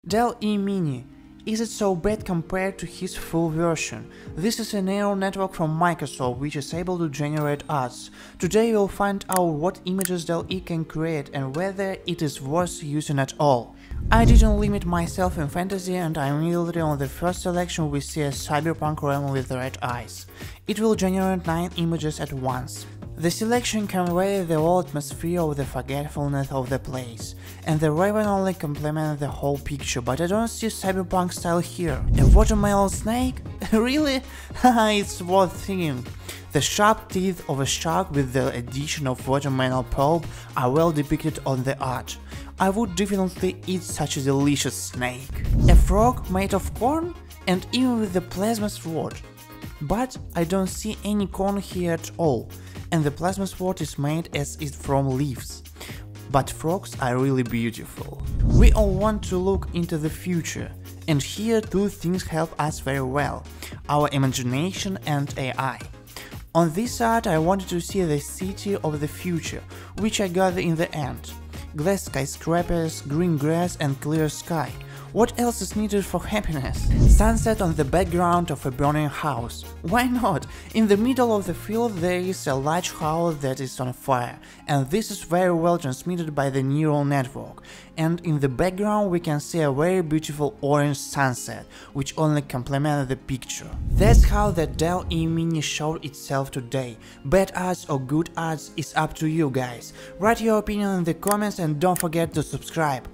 Dall E Mini. Is it so bad compared to his full version? This is a neural network from Microsoft which is able to generate ads. Today we'll find out what images Dall E can create and whether it is worth using at all. I didn't limit myself in fantasy and I immediately on the first selection we see a cyberpunk realm with red eyes. It will generate 9 images at once. The selection conveys the whole atmosphere of the forgetfulness of the place, and the raven only complements the whole picture, but I don't see cyberpunk style here. A watermelon snake? Really? Haha, it's worth thinking. The sharp teeth of a shark with the addition of watermelon pulp are well depicted on the art. I would definitely eat such a delicious snake. A frog made of corn? And even with the plasma sword. But I don't see any corn here at all. And the plasma sword is made as it from leaves. But frogs are really beautiful. We all want to look into the future, and here two things help us very well: our imagination and AI. On this art I wanted to see the city of the future, which I got in the end. Glass skyscrapers, green grass and clear sky. What else is needed for happiness? Sunset on the background of a burning house. Why not? In the middle of the field there is a large house that is on fire, and this is very well transmitted by the neural network. And in the background we can see a very beautiful orange sunset, which only complements the picture. That's how the Dall E Mini showed itself today. Bad ads or good ads is up to you guys. Write your opinion in the comments and don't forget to subscribe.